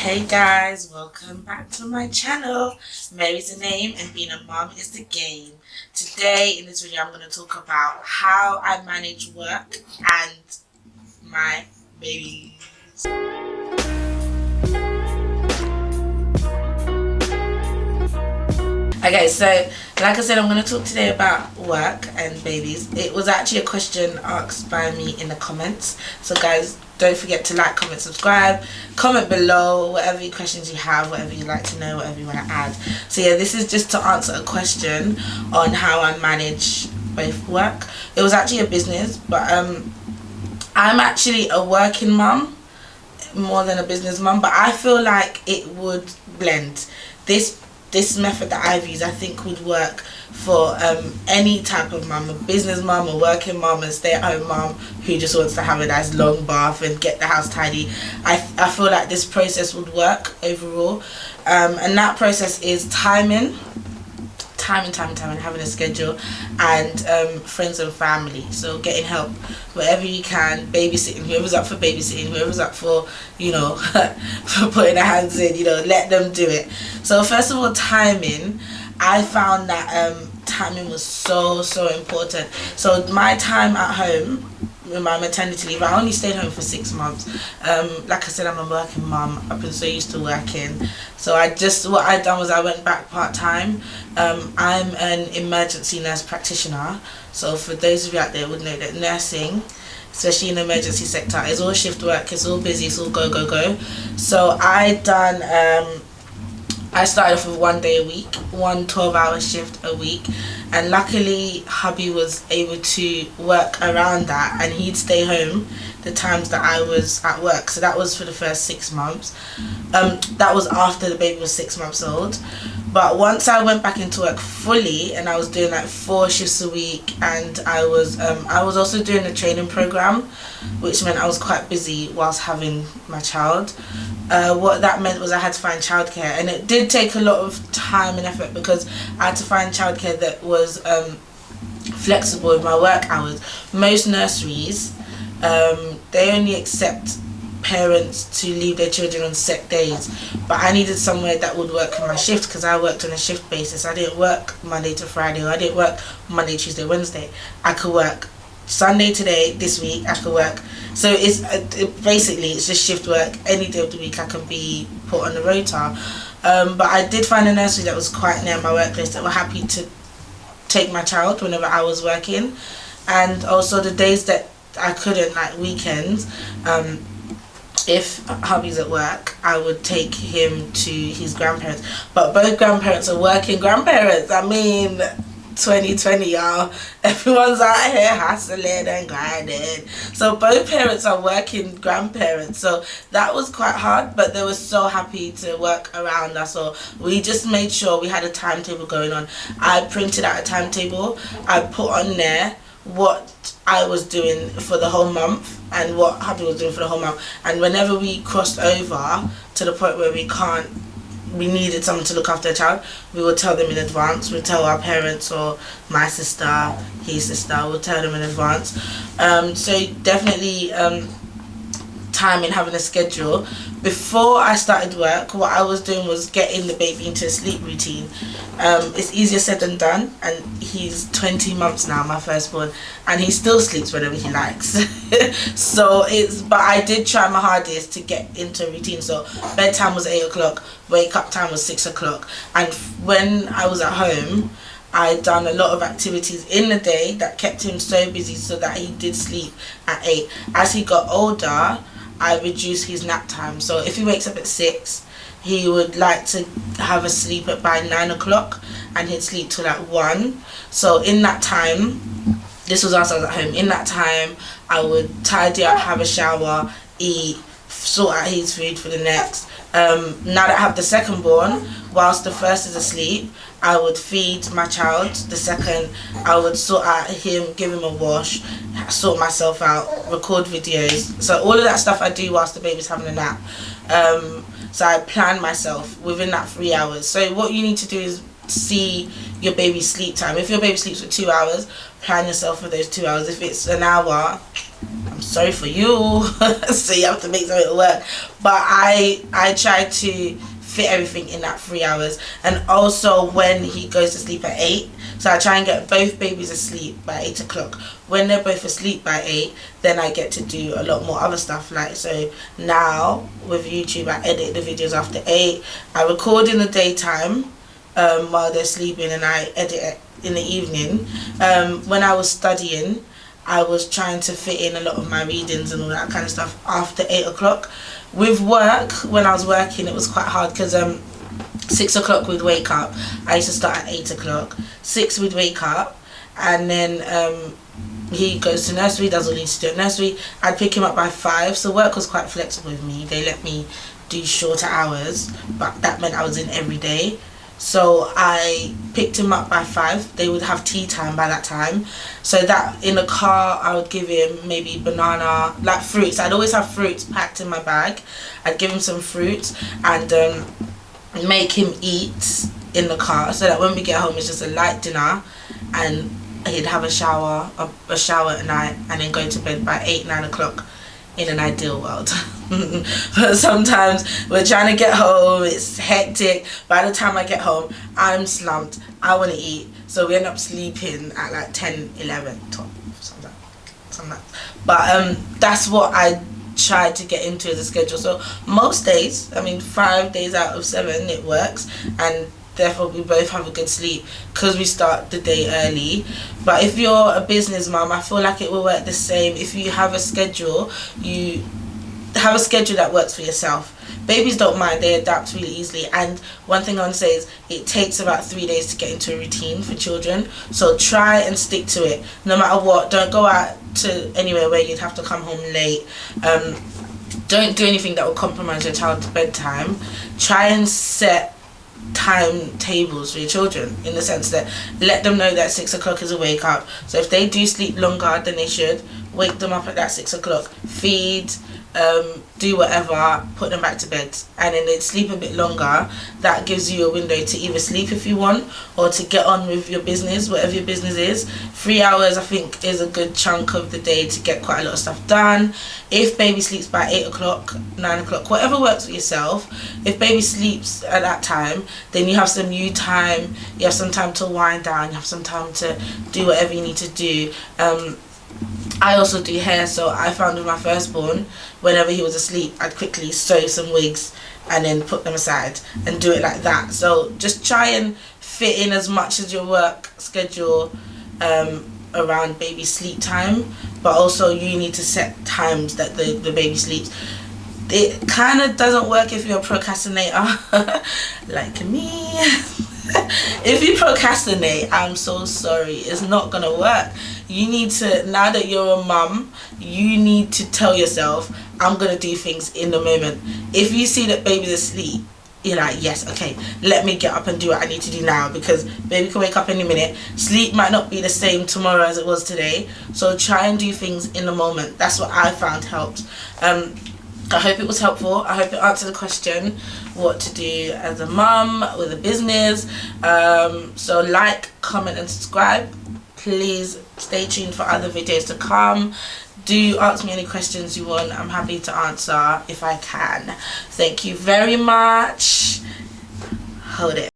Hey guys, welcome back to my channel. Mary's the name and being a mom is the game. Today in this video I'm going to talk about how I manage work and my babies. Okay, so like I said, I'm going to talk today about work and babies. It was actually a question asked by me in the comments. So guys, don't forget to like, comment, subscribe, comment below whatever questions you have, whatever you'd like to know, whatever you want to add. So yeah, this is just to answer a question on how I manage both work. It was actually a business, but I'm actually a working mum more than a business mum, but I feel like it would blend. This method that I've used I think would work for any type of mum, a business mum, a working mum, a stay-at-home mum who just wants to have a nice long bath and get the house tidy. I feel like this process would work overall, and that process is timing, having a schedule, and friends and family. So getting help wherever you can, babysitting, whoever's up for babysitting, whoever's up for, you know, for putting their hands in, you know, let them do it. So first of all, timing. I found that timing was so important. So my time at home with my maternity leave, I only stayed home for 6 months. Like I said, I'm a working mum. I've been so used to working, so what I done was I went back part-time. I'm an emergency nurse practitioner, so for those of you out there who would know that nursing, especially in the emergency sector, is all shift work, it's all busy, it's all go. So I started off with 1 day a week, 1 12-hour shift a week, and luckily hubby was able to work around that, and he'd stay home the times that I was at work. So that was for the first 6 months. That was after the baby was 6 months old. But once I went back into work fully and I was doing like 4 shifts a week, and I was also doing a training program, which meant I was quite busy whilst having my child. What that meant was I had to find childcare, and it did take a lot of time and effort because I had to find childcare that was flexible with my work hours. Most nurseries, they only accept parents to leave their children on set days, but I needed somewhere that would work for my shift because I worked on a shift basis. I didn't work Monday to Friday, or I didn't work Monday, Tuesday, Wednesday. I could work Sunday today, this week I could work. So basically it's just shift work. Any day of the week I can be put on the rota. But I did find a nursery that was quite near my workplace that were happy to take my child whenever I was working, and also the days that I couldn't, like weekends, if hubby's at work, I would take him to his grandparents. But both grandparents are working grandparents. I mean, 2020, y'all, everyone's out here hustling and grinding. So both parents are working grandparents. So that was quite hard, but they were so happy to work around us. So we just made sure we had a timetable going on. I printed out a timetable. I put on there what I was doing for the whole month and what hubby was doing for the whole month. And whenever we crossed over to the point where we needed someone to look after a child, we would tell them in advance. We'd tell our parents, or my sister, his sister, we'd tell them in advance. So definitely timing, having a schedule. Before I started work, what I was doing was getting the baby into a sleep routine. It's easier said than done, and he's 20 months now, my firstborn, and he still sleeps whenever he likes. But I did try my hardest to get into a routine. So bedtime was 8 o'clock, wake up time was 6 o'clock, and when I was at home, I'd done a lot of activities in the day that kept him so busy so that he did sleep at 8. As he got older, I reduced his nap time. So if he wakes up at 6, he would like to have a sleep by 9 o'clock, and he'd sleep till like 1. So in that time, this was whilst I was at home, in that time I would tidy up, have a shower, eat, sort out his food for the next. Now that I have the second born, whilst the first is asleep, I would feed my child. The second, I would sort out him, give him a wash, sort myself out, record videos. So all of that stuff I do whilst the baby's having a nap. So I plan myself within that 3 hours. So what you need to do is see your baby's sleep time. If your baby sleeps for 2 hours, plan yourself for those 2 hours. If it's an hour, I'm sorry for you. So you have to make something work. But I try to fit everything in that 3 hours. And also when he goes to sleep at 8, so I try and get both babies asleep by 8 o'clock. When they're both asleep by 8, then I get to do a lot more other stuff. Like, so now with YouTube, I edit the videos after 8. I record in the daytime while they're sleeping, and I edit it in the evening. When I was studying, I was trying to fit in a lot of my readings and all that kind of stuff after 8 o'clock. With work, when I was working, it was quite hard because 6 o'clock we'd wake up. I used to start at 8 o'clock. 6 we'd wake up, and then he goes to nursery, does all he needs to do at nursery. I'd pick him up by 5, so work was quite flexible with me. They let me do shorter hours, but that meant I was in every day. So I picked him up by 5. They would have tea time by that time. So that in the car, I would give him maybe banana, like fruits. I'd always have fruits packed in my bag. I'd give him some fruits and make him eat in the car, so that when we get home it's just a light dinner, and he'd have a shower at night, and then go to bed by 8-9 o'clock in an ideal world. But sometimes we're trying to get home, it's hectic. By the time I get home, I'm slumped, I want to eat, so we end up sleeping at like 10, 11, 12, something like that. But that's what I try to get into as a schedule. So most days, I mean 5 days out of 7 it works, and therefore we both have a good sleep because we start the day early. But if you're a business mom, I feel like it will work the same. If you have a schedule, you have a schedule that works for yourself. Babies don't mind, they adapt really easily. And one thing I want to say is it takes about 3 days to get into a routine for children, so try and stick to it no matter what. Don't go out to anywhere where you'd have to come home late. Don't do anything that will compromise your child's bedtime. Try and set timetables for your children, in the sense that let them know that 6 o'clock is a wake up. So if they do sleep longer than they should, wake them up at that 6 o'clock, feed, do whatever, put them back to bed, and then they sleep a bit longer. That gives you a window to either sleep if you want, or to get on with your business, whatever your business is. 3 hours I think is a good chunk of the day to get quite a lot of stuff done. If baby sleeps by 8 o'clock, 9 o'clock, whatever works for yourself, if baby sleeps at that time, then you have some you time, you have some time to wind down, you have some time to do whatever you need to do. I also do hair, so I found with my firstborn, whenever he was asleep, I'd quickly sew some wigs and then put them aside and do it like that. So just try and fit in as much as your work schedule around baby sleep time, but also you need to set times that the baby sleeps. It kind of doesn't work if you're a procrastinator like me. If you procrastinate, I'm so sorry, it's not gonna work. You need to, now that you're a mum, you need to tell yourself, I'm gonna do things in the moment. If you see that baby's asleep, you're like, yes, okay, let me get up and do what I need to do now, because baby can wake up any minute. Sleep might not be the same tomorrow as it was today, so try and do things in the moment. That's what I found helped. I hope it was helpful. I hope it answered the question what to do as a mum with a business. So like, comment and subscribe. Please stay tuned for other videos to come. Do ask me any questions you want. I'm happy to answer if I can. Thank you very much. Hold it.